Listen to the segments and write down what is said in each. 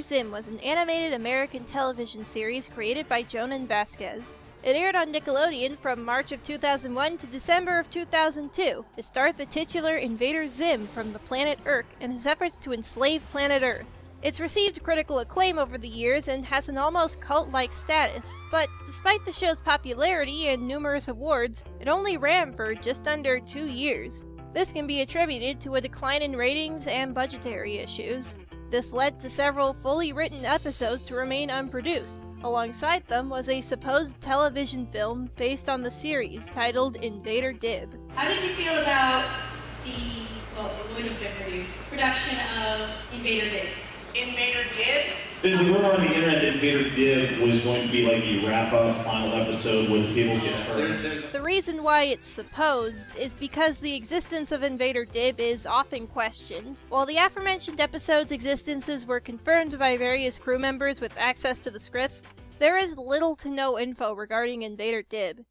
Zim was an animated American television series created by Johan Vasquez. It aired on Nickelodeon from March of 2001 to December of 2002. It starred the titular Invader Zim from the planet Urk and his efforts to enslave planet Earth. It's received critical acclaim over the years and has an almost cult-like status, but despite the show's popularity and numerous awards, it only ran for just under 2 years. This can be attributed to a decline in ratings and budgetary issues. This led to several fully written episodes to remain unproduced. Alongside them was a supposed television film based on the series titled Invader Dib. How did you feel about it would have been produced, production of Invader Dib? Invader Dib? There's a rumor on the internet that Invader Dib was going to be like the wrap-up final episode where the tables get turned. The reason why it's supposed is because the existence of Invader Dib is often questioned. While the aforementioned episodes' existences were confirmed by various crew members with access to the scripts, there is little to no info regarding Invader Dib.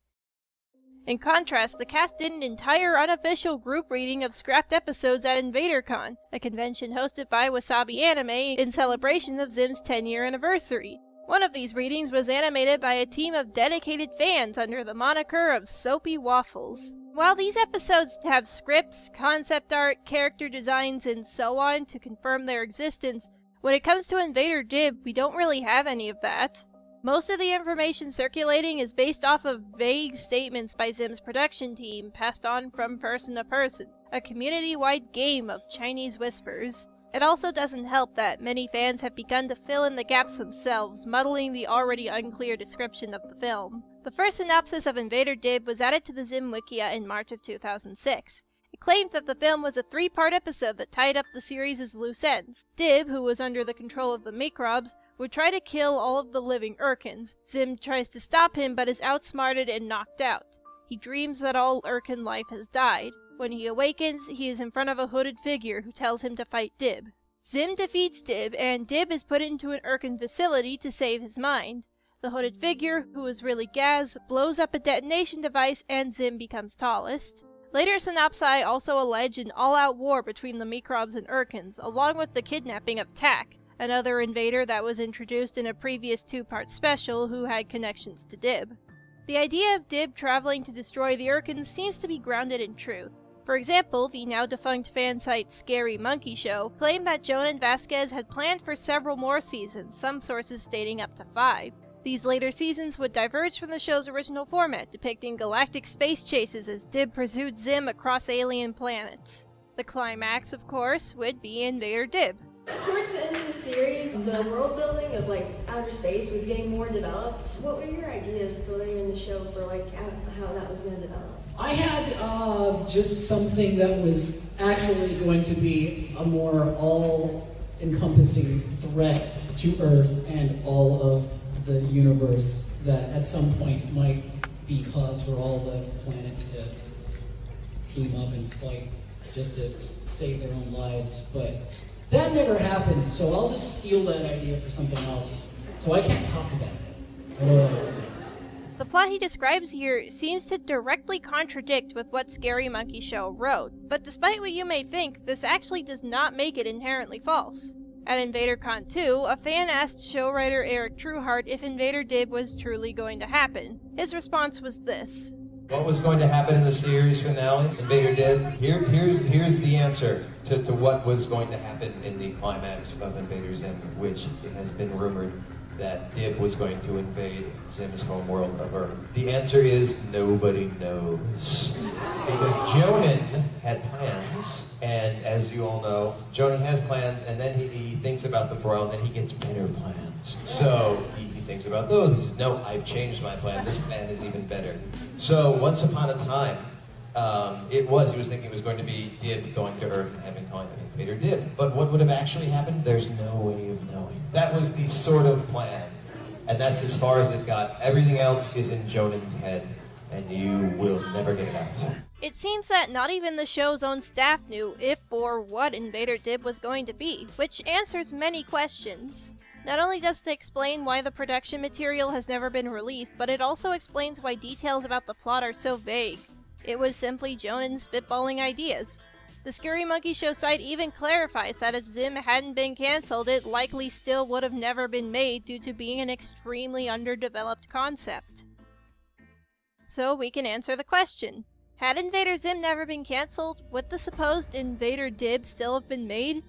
In contrast, the cast did an entire unofficial group reading of scrapped episodes at INVADERCON, a convention hosted by Wasabi Anime in celebration of Zim's 10-year anniversary. One of these readings was animated by a team of dedicated fans under the moniker of SOAPYWAFFLES. While these episodes have scripts, concept art, character designs, and so on to confirm their existence, when it comes to Invader Dib, we don't really have any of that. Most of the information circulating is based off of vague statements by Zim's production team passed on from person to person, a community-wide game of Chinese whispers. It also doesn't help that many fans have begun to fill in the gaps themselves, muddling the already unclear description of the film. The first synopsis of Invader Dib was added to the ZIM Wikia in March of 2006. It claimed that the film was a 3-part episode that tied up the series' loose ends. Dib, who was under the control of the microbes, would try to kill all of the living Urkins. Zim tries to stop him but is outsmarted and knocked out. He dreams that all Urkin life has died. When he awakens, he is in front of a hooded figure who tells him to fight Dib. Zim defeats Dib, and Dib is put into an Urkin facility to save his mind. The hooded figure, who is really Gaz, blows up a detonation device and Zim becomes tallest. Later synopsi also allege an all-out war between the microbes and Urkins, along with the kidnapping of Tak, another invader that was introduced in a previous 2-part special who had connections to Dib. The idea of Dib traveling to destroy the Urkins seems to be grounded in truth. For example, the now-defunct fan site Scary Monkey Show claimed that Johan Vasquez had planned for several more seasons, some sources stating up to 5. These later seasons would diverge from the show's original format, depicting galactic space chases as Dib pursued Zim across alien planets. The climax, of course, would be Invader Dib. Towards the end of the series, the world building of outer space was getting more developed. What were your ideas for later in the show for how that was going to develop? I had just something that was actually going to be a more all-encompassing threat to Earth and all of the universe that at some point might be cause for all the planets to team up and fight just to save their own lives, but that never happened, so I'll just steal that idea for something else. So I can't talk about it. Otherwise, the plot he describes here seems to directly contradict with what Scary Monkey Show wrote, but despite what you may think, this actually does not make it inherently false. At INVADERCON 2, a fan asked show writer Eric Trueheart if Invader Dib was truly going to happen. His response was this. What was going to happen in the series finale, Invader Dib? Here's the answer to what was going to happen in the climax of Invader Zim, which it has been rumored that Dib was going to invade Zim's homeworld of Earth. The answer is nobody knows. Because Johan had plans, and as you all know, Johan has plans, and then he thinks about them for a while, and then he gets better plans. So he thinks about those, he says, no, I've changed my plan, this plan is even better. So once upon a time, he was thinking it was going to be Dib going to Earth and having calling it Invader Dib. But what would have actually happened? There's no way of knowing. That was the sort of plan. And that's as far as it got. Everything else is in Johan's head, and you will never get it out. It seems that not even the show's own staff knew if or what Invader Dib was going to be, which answers many questions. Not only does it explain why the production material has never been released, but it also explains why details about the plot are so vague. It was simply Johan spitballing ideas. The Scary Monkey Show site even clarifies that if Zim hadn't been cancelled, it likely still would have never been made due to being an extremely underdeveloped concept. So we can answer the question. Had Invader Zim never been cancelled, would the supposed Invader Dib still have been made?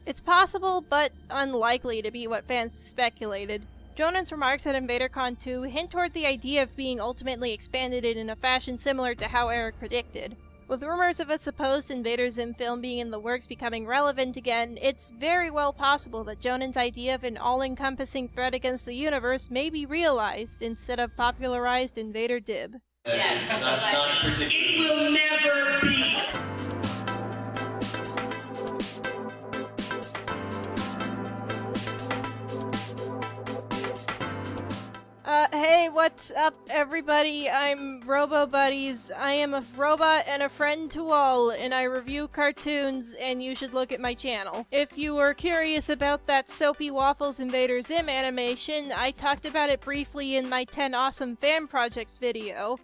It's possible, but unlikely to be what fans speculated. Jonan's remarks at InvaderCon 2 hint toward the idea of being ultimately expanded in a fashion similar to how Eric predicted. With rumors of a supposed Invader Zim film being in the works becoming relevant again, it's very well possible that Jonan's idea of an all-encompassing threat against the universe may be realized instead of popularized Invader Dib. Yes, that's a legend. It will never be. Hey, what's up everybody? I'm RoboBuddies. I am a robot and a friend to all, and I review cartoons, and you should look at my channel. If you were curious about that SOAPYWAFFLES Invader Zim animation, I talked about it briefly in my 10 Awesome Fan Projects video.